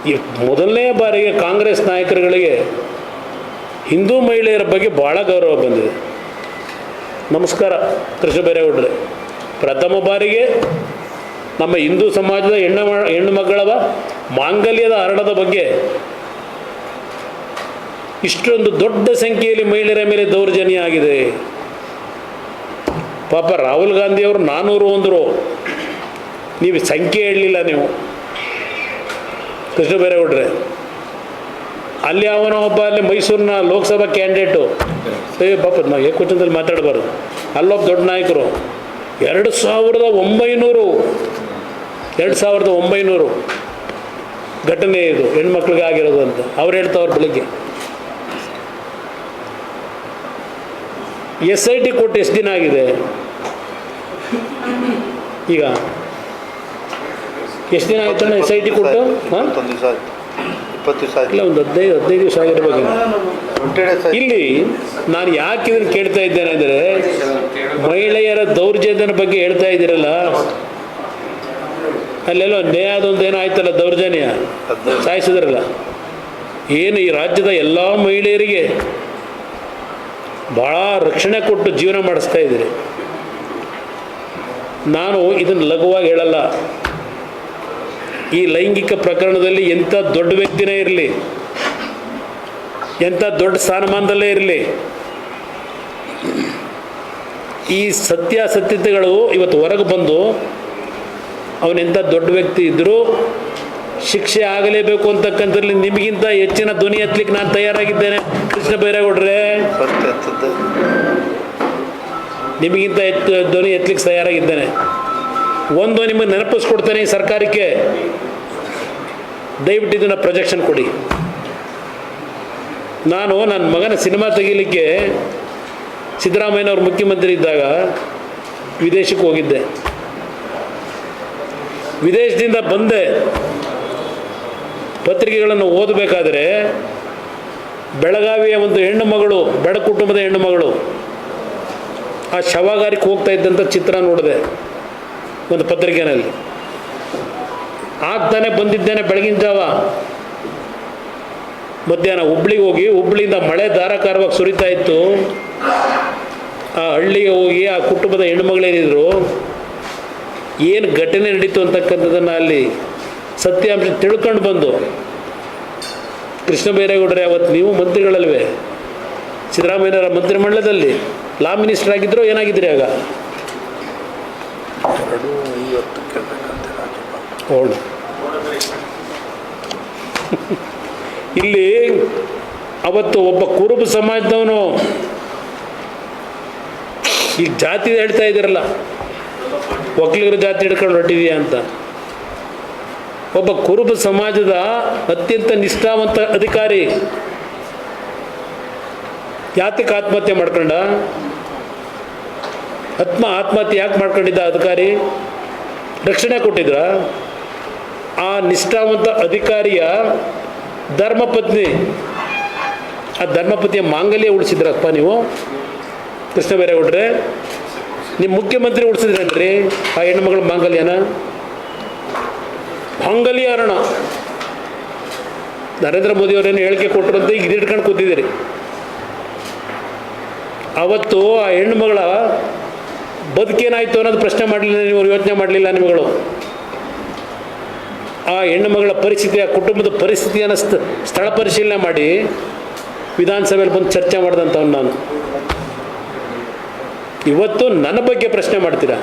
ಈ ಮೊದಲನೇ ಬಾರಿಗೆ ಕಾಂಗ್ರೆಸ್ ನಾಯಕರುಗಳಿಗೆ ಹಿಂದೂ ಮಹಿಳೆಯರ ಬಗ್ಗೆ ಭಾಳ ಗೌರವ ಬಂದಿದೆ. ನಮಸ್ಕಾರ ಕೃಷ್ಣ ಬೈರೇಗೌಡರೆ. ಪ್ರಥಮ ಬಾರಿಗೆ ನಮ್ಮ ಹಿಂದೂ ಸಮಾಜದ ಹೆಣ್ಣು ಮಕ್ಕಳ ಮಾಂಗಲ್ಯದ ಹರಣದ ಬಗ್ಗೆ ಇಷ್ಟೊಂದು ದೊಡ್ಡ ಸಂಖ್ಯೆಯಲ್ಲಿ ಮಹಿಳೆಯರ ಮೇಲೆ ದೌರ್ಜನ್ಯ ಆಗಿದೆ. ಪಾಪ ರಾಹುಲ್ ಗಾಂಧಿಯವರು 400 ಅಂದರು, ನೀವು ಸಂಖ್ಯೆ ಹೇಳಲಿಲ್ಲ ನೀವು ಕೃಷ್ಣ ಬೈರೇಗೌಡರೆ. ಅಲ್ಲಿ ಅವನ ಒಬ್ಬ ಅಲ್ಲಿ ಮೈಸೂರಿನ ಲೋಕಸಭಾ ಕ್ಯಾಂಡಿಡೇಟು, ಪಾಪ ನಾವು ಏಕವಚನದಲ್ಲಿ ಮಾತಾಡಬಾರ್ದು, ಅಲ್ಲೊಬ್ಬ ದೊಡ್ಡ ನಾಯಕರು 2900 ಘಟನೆ ಇದು ಹೆಣ್ಮಕ್ಳಿಗೆ ಆಗಿರೋದು ಅಂತ ಅವ್ರು ಹೇಳ್ತಾವ್ರು. ಬೆಳಗ್ಗೆ SIT ಕೊಟ್ಟು ಎಷ್ಟು ದಿನ ಆಗಿದೆ? ಈಗ ಎಷ್ಟು ದಿನ ಆಯ್ತಣ್ಣ SIT ಕೊಟ್ಟು? ಹಾಂ, 20 ದಿವಸ ಇಲ್ಲ, ಒಂದು 15 ದಿವಸ ಆಗಿರ್ಬೇಕು. ಇಲ್ಲಿ ನಾನು ಯಾಕೆ ಇದನ್ನು ಕೇಳ್ತಾ ಇದ್ದೇನೆ ಅಂದರೆ, ಮಹಿಳೆಯರ ದೌರ್ಜನ್ಯದ ಬಗ್ಗೆ ಹೇಳ್ತಾ ಇದ್ದೀರಲ್ಲ, ಅಲ್ಲೆಲ್ಲೋ ನ್ಯಾಯದೊಂದು ಏನೋ ಆಯ್ತಲ್ಲ, ದೌರ್ಜನ್ಯ ಸಾಯಿಸಿದ್ರಲ್ಲ. ಏನು ಈ ರಾಜ್ಯದ ಎಲ್ಲ ಮಹಿಳೆಯರಿಗೆ ಭಾಳ ರಕ್ಷಣೆ ಕೊಟ್ಟು ಜೀವನ ಮಾಡಿಸ್ತಾ ಇದ್ದೀರಿ. ನಾನು ಇದನ್ನು ಲಘುವಾಗಿ ಹೇಳಲ್ಲ. ಈ ಲೈಂಗಿಕ ಪ್ರಕರಣದಲ್ಲಿ ಎಂಥ ದೊಡ್ಡ ವ್ಯಕ್ತಿನೇ ಇರಲಿ, ಎಂಥ ದೊಡ್ಡ ಸ್ಥಾನಮಾನದಲ್ಲೇ ಇರಲಿ, ಈ ಸತ್ಯಾಸತ್ಯತೆಗಳು ಇವತ್ತು ಹೊರಗೆ ಬಂದು ಅವನೆಂಥ ದೊಡ್ಡ ವ್ಯಕ್ತಿ ಇದ್ದರೂ ಶಿಕ್ಷೆ ಆಗಲೇಬೇಕು ಅಂತಕ್ಕಂಥದ್ರಲ್ಲಿ ನಿಮಗಿಂತ ಹೆಚ್ಚಿನ ಧ್ವನಿ ಎತ್ತಲಿಕ್ಕೆ ನಾನು ತಯಾರಾಗಿದ್ದೇನೆ ಕೃಷ್ಣ ಬೈರೇಗೌಡರೆ. ನಿಮಗಿಂತ ಹೆಚ್ಚು ಧ್ವನಿ ಎತ್ತಲಿಕ್ಕೆ ತಯಾರಾಗಿದ್ದೇನೆ. ಒಂದು ನಿಮಗೆ ನೆನಪಿಸ್ಕೊಡ್ತೇನೆ, ಈ ಸರ್ಕಾರಕ್ಕೆ ದಯವಿಟ್ಟು ಇದನ್ನು ಪ್ರೊಜೆಕ್ಷನ್ ಕೊಡಿ. ನಾನು ನನ್ನ ಮಗನ ಸಿನಿಮಾ ತೆಗೀಲಿಕ್ಕೆ ಸಿದ್ದರಾಮಯ್ಯನವ್ರು ಮುಖ್ಯಮಂತ್ರಿ ಇದ್ದಾಗ ವಿದೇಶಕ್ಕೆ ಹೋಗಿದ್ದೆ. ವಿದೇಶದಿಂದ ಬಂದೆ, ಪತ್ರಿಕೆಗಳನ್ನು ಓದಬೇಕಾದ್ರೆ ಬೆಳಗಾವಿಯ ಒಂದು ಹೆಣ್ಣು ಮಗಳು, ಬಡ ಕುಟುಂಬದ ಹೆಣ್ಣು ಮಗಳು ಆ ಶವಗಾರಿಕೆ ಹೋಗ್ತಾ ಇದ್ದಂಥ ಚಿತ್ರ ನೋಡಿದೆ ಒಂದು ಪತ್ರಿಕೆಯಲ್ಲಿ. ಆಗ್ತಾನೆ ಬಂದಿದ್ದೇನೆ ಬೆಳಗಿನ ಜಾವ, ಮಧ್ಯಾಹ್ನ ಹುಬ್ಳಿಗೆ ಹೋಗಿ, ಹುಬ್ಳಿಯಿಂದ ಮಳೆ ಧಾರಾಕಾರವಾಗಿ ಸುರಿತಾ ಇತ್ತು. ಆ ಹಳ್ಳಿಗೆ ಹೋಗಿ ಆ ಕುಟುಂಬದ ಹೆಣ್ಣುಮಗಳೇನಿದ್ರು ಏನು ಘಟನೆ ನಡೀತು ಅಂತಕ್ಕಂಥದ್ದನ್ನು ಅಲ್ಲಿ ಸತ್ಯಾಂಶ ತಿಳ್ಕೊಂಡು ಬಂದು, ಕೃಷ್ಣ ಬೈರೇಗೌಡರೆ ಅವತ್ತು ನೀವು ಮಂತ್ರಿಗಳಲ್ವೇ, ಸಿದ್ದರಾಮಯ್ಯನವರ ಮಂತ್ರಿಮಂಡಲದಲ್ಲಿ ಲಾ ಮಿನಿಸ್ಟರ್ ಆಗಿದ್ದರು, ಏನಾಗಿದ್ರಿ ಆಗ? ಓಡು ಇಲ್ಲಿ ಅವತ್ತು ಒಬ್ಬ ಕುರುಬ ಸಮಾಜದವನು, ಈ ಜಾತಿ ಹೇಳ್ತಾ ಇದ್ದೀರಲ್ಲ, ಒಕ್ಕಲಿಗರ ಜಾತಿ ಹಿಡ್ಕೊಂಡು ಹೊರಟಿದೆಯಾ ಅಂತ, ಒಬ್ಬ ಕುರುಬ ಸಮಾಜದ ಅತ್ಯಂತ ನಿಷ್ಠಾವಂತ ಅಧಿಕಾರಿ ಯಾತಕ್ಕೆ ಆತ್ಮಹತ್ಯೆ ಮಾಡ್ಕೊಂಡ? ಆತ್ಮಹತ್ಯೆ ಯಾಕೆ ಮಾಡ್ಕೊಂಡಿದ್ದ ಅಧಿಕಾರಿ? ರಕ್ಷಣೆ ಕೊಟ್ಟಿದ್ರ? ಆ ನಿಷ್ಠಾವಂತ ಅಧಿಕಾರಿಯ ಧರ್ಮಪತ್ನಿ, ಆ ಧರ್ಮಪತಿಯ ಮಾಂಗಲ್ಯ ಉಳಿಸಿದ್ರಪ್ಪ ನೀವು ಕೃಷ್ಣ ಬೈರೇಗೌಡರೆ? ನಿಮ್ಮ ಮುಖ್ಯಮಂತ್ರಿ ಉಳಿಸಿದ್ರೇನ್ರಿ ಆ ಹೆಣ್ಣುಮಗಳ ಮಾಂಗಲ್ಯನ? ಮಾಂಗಲ್ಯ ಹರಣ ನರೇಂದ್ರ ಮೋದಿ ಅವರೇನು ಹೇಳಿಕೆ ಕೊಟ್ಟರಂತೆ ಈಗ ಇಟ್ಕೊಂಡು ಕೂತಿದ್ದೀರಿ. ಅವತ್ತು ಆ ಹೆಣ್ಣುಮಗಳ ಬದುಕೇನಾಯಿತು ಅನ್ನೋದು ಪ್ರಶ್ನೆ ಮಾಡಲಿಲ್ಲ, ನೀವು ಯೋಚನೆ ಮಾಡಲಿಲ್ಲ ನಿಮ್ಮಗಳು. ಆ ಹೆಣ್ಣುಮಗಳ ಪರಿಸ್ಥಿತಿ, ಆ ಕುಟುಂಬದ ಪರಿಸ್ಥಿತಿಯನ್ನು ಸ್ಥಳ ಪರಿಶೀಲನೆ ಮಾಡಿ ವಿಧಾನಸಭೆಯಲ್ಲಿ ಬಂದು ಚರ್ಚೆ ಮಾಡಿದಂಥವ್ನು ನಾನು. ಇವತ್ತು ನನ್ನ ಬಗ್ಗೆ ಪ್ರಶ್ನೆ ಮಾಡ್ತೀರಾ?